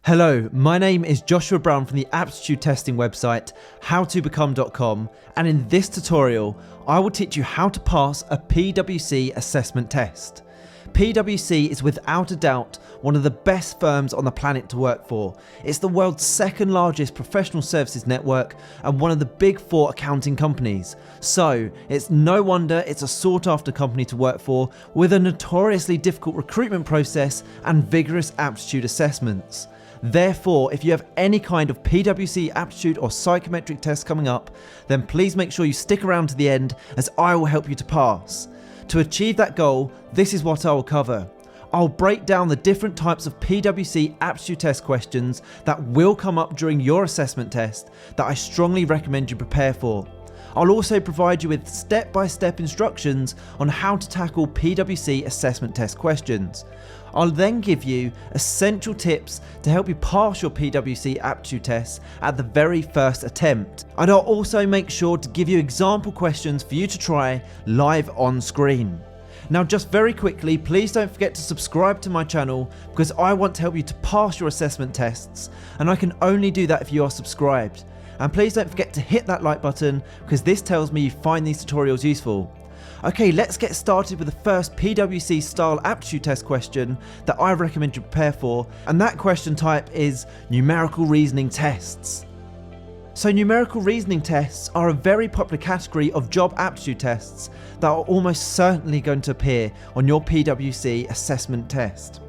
Hello, my name is Joshua Brown from the aptitude testing website howtobecome.com, and in this tutorial I will teach you how to pass a PwC assessment test. PwC is without a doubt one of the best firms on the planet to work for. It's the world's second largest professional services network and one of the big four accounting companies. So it's no wonder it's a sought after company to work for, with a notoriously difficult recruitment process and vigorous aptitude assessments. Therefore, if you have any kind of PwC Aptitude or Psychometric test coming up, then please make sure you stick around to the end, as I will help you to pass. To achieve that goal, this is what I will cover. I'll break down the different types of PwC Aptitude Test questions that will come up during your assessment test that I strongly recommend you prepare for. I'll also provide you with step-by-step instructions on how to tackle PwC assessment test questions. I'll then give you essential tips to help you pass your PwC aptitude tests at the very first attempt. And I'll also make sure to give you example questions for you to try live on screen. Now, just very quickly, please don't forget to subscribe to my channel, because I want to help you to pass your assessment tests, and I can only do that if you are subscribed. And please don't forget to hit that like button, because this tells me you find these tutorials useful. Okay, let's get started with the first PwC style aptitude test question that I recommend you prepare for, and that question type is numerical reasoning tests. So numerical reasoning tests are a very popular category of job aptitude tests that are almost certainly going to appear on your PwC assessment test.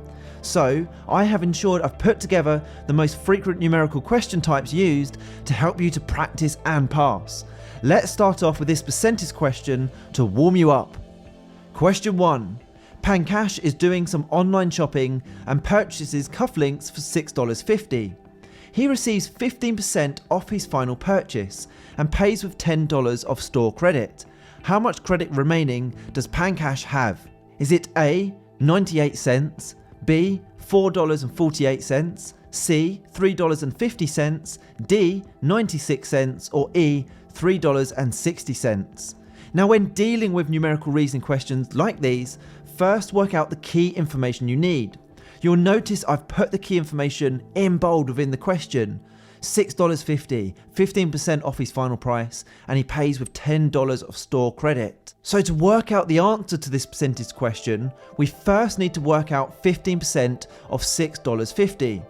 So I have ensured I've put together the most frequent numerical question types used to help you to practice and pass. Let's start off with this percentage question to warm you up. Question 1. Pankaj is doing some online shopping and purchases cufflinks for $6.50. He receives 15% off his final purchase and pays with $10 of store credit. How much credit remaining does Pankaj have? Is it A, 98 cents, B, $4.48, C, $3.50, D, 96 cents, or E, $3.60. Now, when dealing with numerical reasoning questions like these, first work out the key information you need. You'll notice I've put the key information in bold within the question. $6.50, 15% off his final price, and he pays with $10 of store credit. So to work out the answer to this percentage question, we first need to work out 15% of $6.50.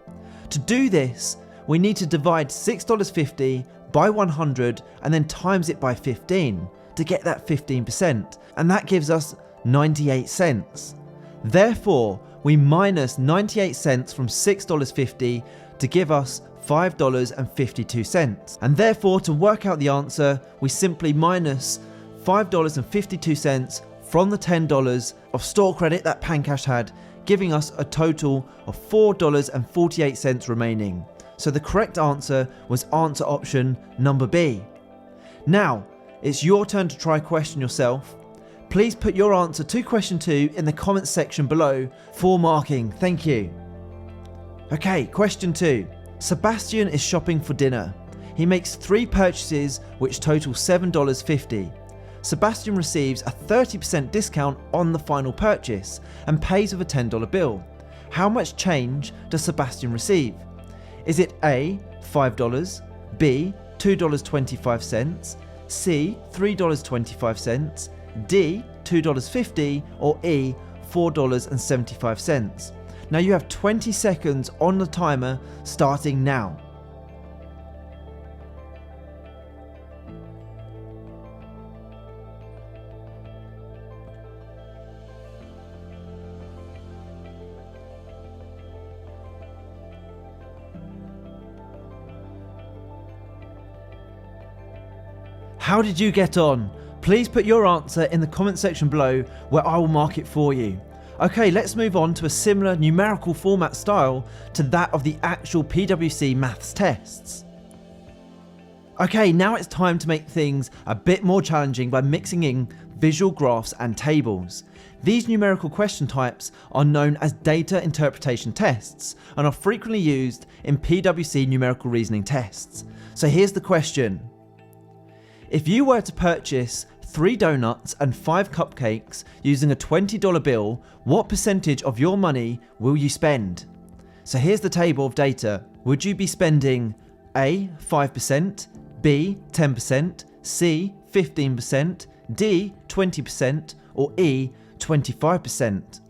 To do this, we need to divide $6.50 by 100 and then times it by 15 to get that 15%, and that gives us 98 cents. Therefore, we minus 98 cents from $6.50 to give us $5.52. And therefore, to work out the answer, we simply minus $5.52 from the $10 of store credit that Pankaj had, giving us a total of $4.48 remaining. So the correct answer was answer option number B. Now, it's your turn to try question yourself. Please put your answer to question 2 in the comments section below for marking. Thank you. Okay, question 2. Sebastian is shopping for dinner. He makes 3 purchases which total $7.50. Sebastian receives a 30% discount on the final purchase and pays with a $10 bill. How much change does Sebastian receive? Is it A, $5, B, $2.25, C, $3.25, D, $2.50, or E, $4.75? Now you have 20 seconds on the timer starting now. How did you get on? Please put your answer in the comment section below, where I will mark it for you. Okay, let's move on to a similar numerical format style to that of the actual PwC maths tests. Okay, now it's time to make things a bit more challenging by mixing in visual graphs and tables. These numerical question types are known as data interpretation tests and are frequently used in PwC numerical reasoning tests. So here's the question. If you were to purchase 3 donuts and 5 cupcakes using a $20 bill, what percentage of your money will you spend? So here's the table of data. Would you be spending A, 5%, B, 10%, C, 15%, D, 20%, or E, 25%?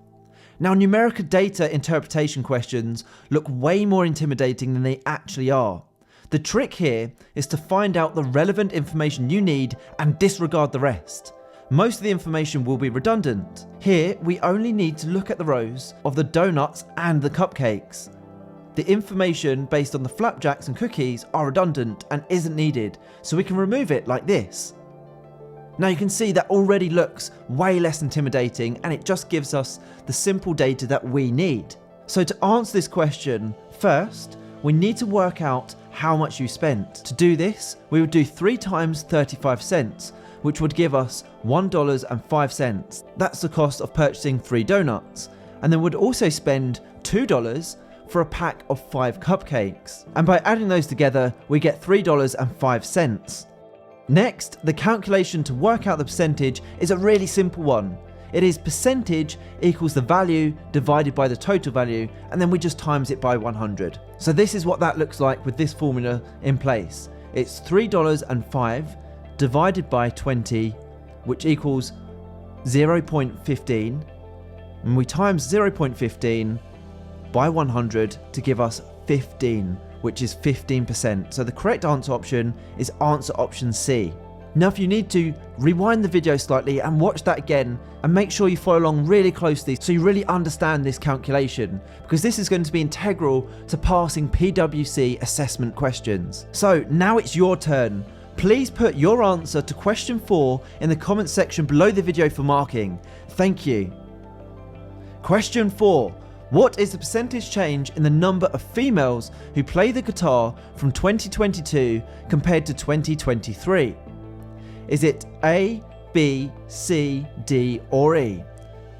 Now, numerical data interpretation questions look way more intimidating than they actually are. The trick here is to find out the relevant information you need and disregard the rest. Most of the information will be redundant. Here, we only need to look at the rows of the donuts and the cupcakes. The information based on the flapjacks and cookies are redundant and isn't needed, so we can remove it like this. Now you can see that already looks way less intimidating, and it just gives us the simple data that we need. So to answer this question, first, we need to work out how much you spent. To do this, we would do 3 times 35 cents, which would give us $1.05. That's the cost of purchasing 3 donuts. And then we'd also spend $2 for a pack of 5 cupcakes. And by adding those together, we get $3.05. Next, the calculation to work out the percentage is a really simple one. It is percentage equals the value divided by the total value, and then we just times it by 100. So this is what that looks like with this formula in place. It's $3.05 divided by 20, which equals 0.15, and we times 0.15 by 100 to give us 15, which is 15%. So the correct answer option is answer option C. Now if you need to, rewind the video slightly and watch that again, and make sure you follow along really closely so you really understand this calculation, because this is going to be integral to passing PwC assessment questions. So now it's your turn. Please put your answer to question 4 in the comments section below the video for marking. Thank you. Question 4. What is the percentage change in the number of females who play the guitar from 2022 compared to 2023? Is it A, B, C, D, or E?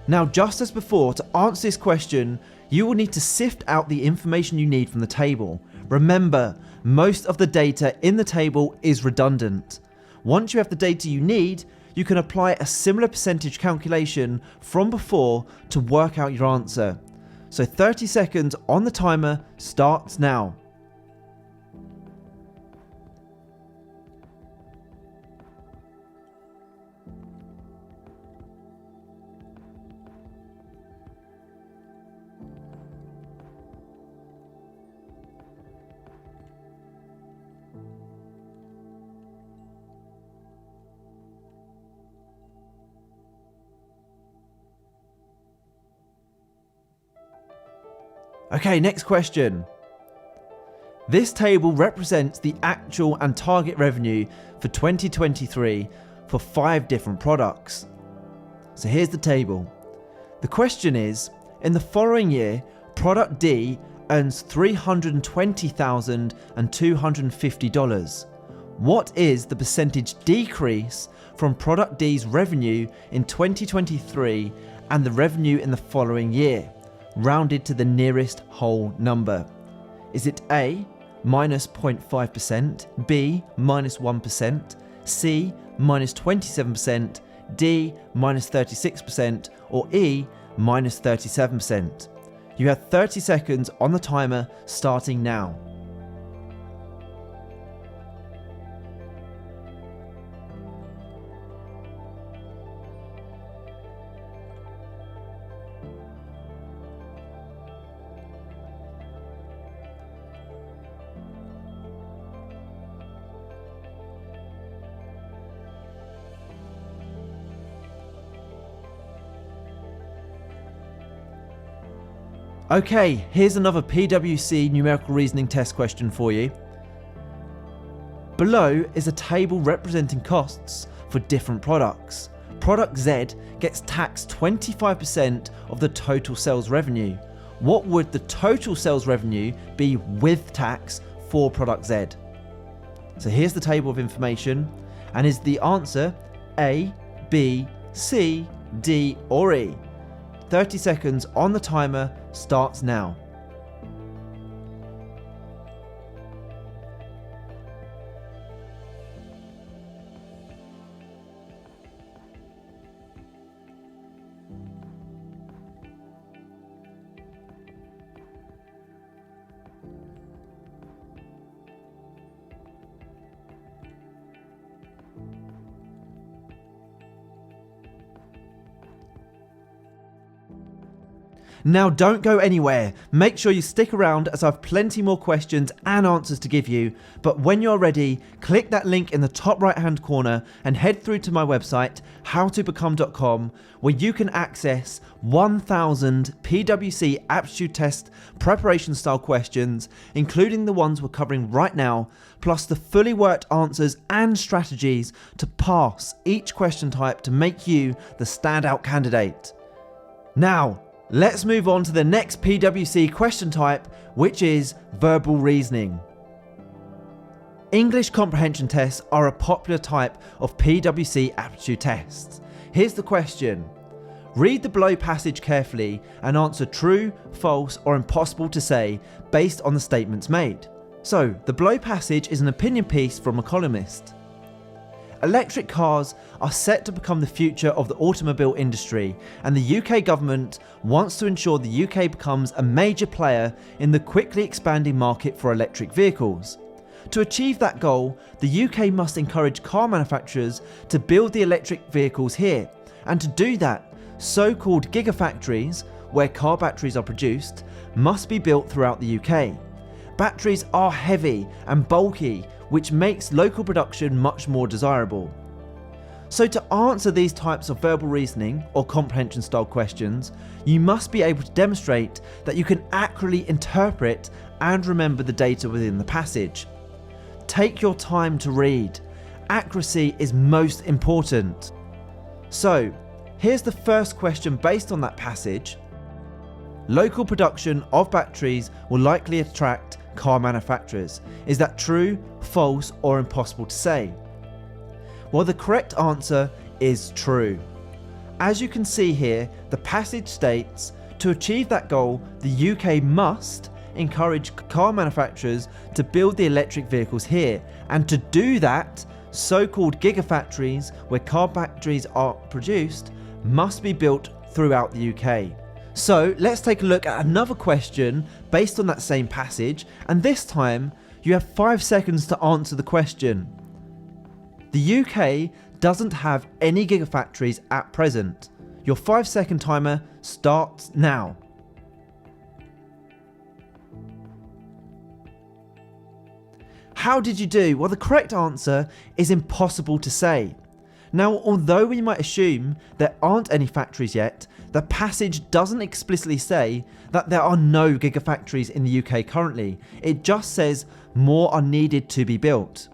Now, just as before, to answer this question, you will need to sift out the information you need from the table. Remember, most of the data in the table is redundant. Once you have the data you need, you can apply a similar percentage calculation from before to work out your answer. So 30 seconds on the timer starts now. Okay, next question. This table represents the actual and target revenue for 2023 for 5 different products. So here's the table. The question is, in the following year, product D earns $320,250. What is the percentage decrease from product D's revenue in 2023 and the revenue in the following year, rounded to the nearest whole number? Is it A, minus 0.5%, B, minus 1%, C, minus 27%, D, minus 36%, or E, minus 37%? You have 30 seconds on the timer starting now. Okay, here's another PwC numerical reasoning test question for you. Below is a table representing costs for different products. Product Z gets taxed 25% of the total sales revenue. What would the total sales revenue be with tax for product Z? So here's the table of information, and is the answer A, B, C, D, or E? 30 seconds on the timer starts now. Now don't go anywhere, make sure you stick around as I have plenty more questions and answers to give you, but when you're ready, click that link in the top right hand corner and head through to my website howtobecome.com, where you can access 1000 PwC Aptitude Test preparation style questions, including the ones we're covering right now, plus the fully worked answers and strategies to pass each question type to make you the standout candidate. Now, let's move on to the next PwC question type, which is verbal reasoning. English comprehension tests are a popular type of PwC aptitude tests. Here's the question. Read the below passage carefully and answer true, false, or impossible to say based on the statements made. So, the below passage is an opinion piece from a columnist. Electric cars are set to become the future of the automobile industry, and the UK government wants to ensure the UK becomes a major player in the quickly expanding market for electric vehicles. To achieve that goal, the UK must encourage car manufacturers to build the electric vehicles here, and to do that, so-called gigafactories, where car batteries are produced, must be built throughout the UK. Batteries are heavy and bulky, which makes local production much more desirable. So to answer these types of verbal reasoning or comprehension style questions, you must be able to demonstrate that you can accurately interpret and remember the data within the passage. Take your time to read. Accuracy is most important. So, here's the first question based on that passage. Local production of batteries will likely attract car manufacturers. Is that true, false, or impossible to say? Well, the correct answer is true. As you can see here, the passage states, to achieve that goal, the UK must encourage car manufacturers to build the electric vehicles here, and to do that, so-called gigafactories where car batteries are produced must be built throughout the UK. So let's take a look at another question based on that same passage, and this time you have 5 seconds to answer the question. The UK doesn't have any gigafactories at present. Your 5-second timer starts now. How did you do? Well, the correct answer is impossible to say. Now, although we might assume there aren't any factories yet, the passage doesn't explicitly say that there are no gigafactories in the UK currently. It just says more are needed to be built.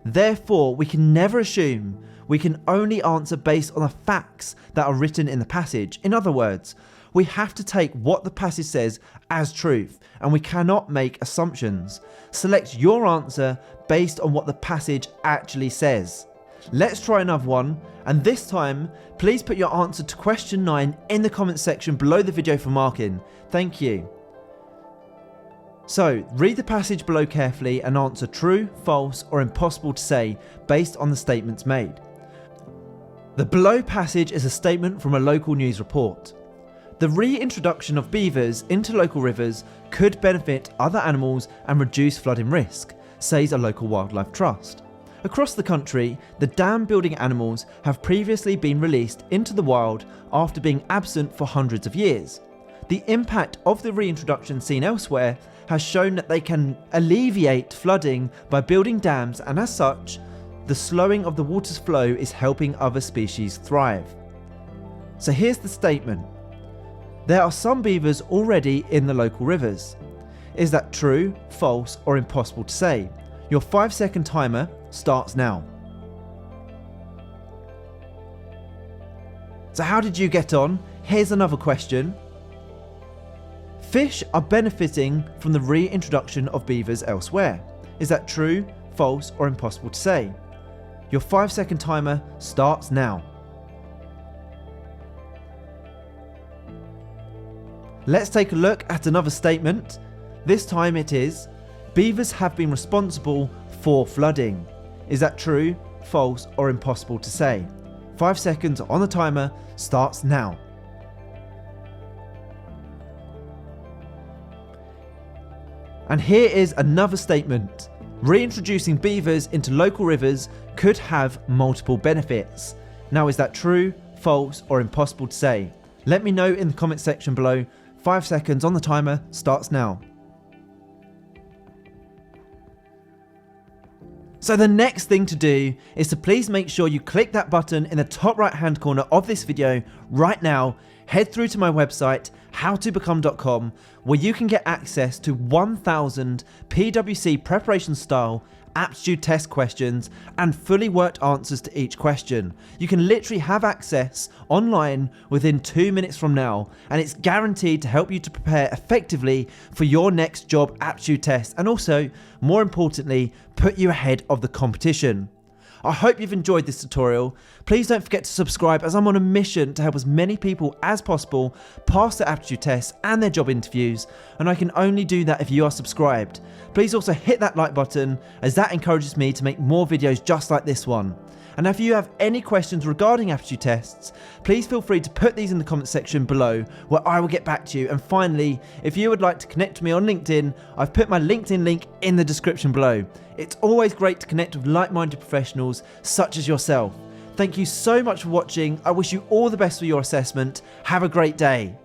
Therefore, we can never assume. We can only answer based on the facts that are written in the passage. In other words, we have to take what the passage says as truth, and we cannot make assumptions. Select your answer based on what the passage actually says. Let's try another one, and this time, please put your answer to question 9 in the comments section below the video for marking. Thank you. So, read the passage below carefully and answer true, false, or impossible to say based on the statements made. The below passage is a statement from a local news report. The reintroduction of beavers into local rivers could benefit other animals and reduce flooding risk, says a local wildlife trust. Across the country, the dam building animals have previously been released into the wild after being absent for hundreds of years. The impact of the reintroduction seen elsewhere has shown that they can alleviate flooding by building dams, and as such, the slowing of the water's flow is helping other species thrive. So here's the statement. There are some beavers already in the local rivers. Is that true, false, or impossible to say? Your 5-second timer starts now. So how did you get on? Here's another question. Fish are benefiting from the reintroduction of beavers elsewhere. Is that true, false, or impossible to say? Your 5-second timer starts now. Let's take a look at another statement. This time it is, beavers have been responsible for flooding. Is that true, false, or impossible to say? 5 seconds on the timer starts now. And here is another statement. Reintroducing beavers into local rivers could have multiple benefits. Now, is that true, false, or impossible to say? Let me know in the comment section below. 5 seconds on the timer starts now. So the next thing to do is to please make sure you click that button in the top right hand corner of this video right now. Head through to my website, howtobecome.com, where you can get access to 1,000 PwC preparation style aptitude test questions and fully worked answers to each question. You can literally have access online within 2 minutes from now, and it's guaranteed to help you to prepare effectively for your next job aptitude test, and also, more importantly, put you ahead of the competition. I hope you've enjoyed this tutorial. Please don't forget to subscribe, as I'm on a mission to help as many people as possible pass their aptitude tests and their job interviews, and I can only do that if you are subscribed. Please also hit that like button, as that encourages me to make more videos just like this one. And if you have any questions regarding aptitude tests, please feel free to put these in the comment section below, where I will get back to you. And finally, if you would like to connect with me on LinkedIn, I've put my LinkedIn link in the description below. It's always great to connect with like-minded professionals such as yourself. Thank you so much for watching. I wish you all the best for your assessment. Have a great day.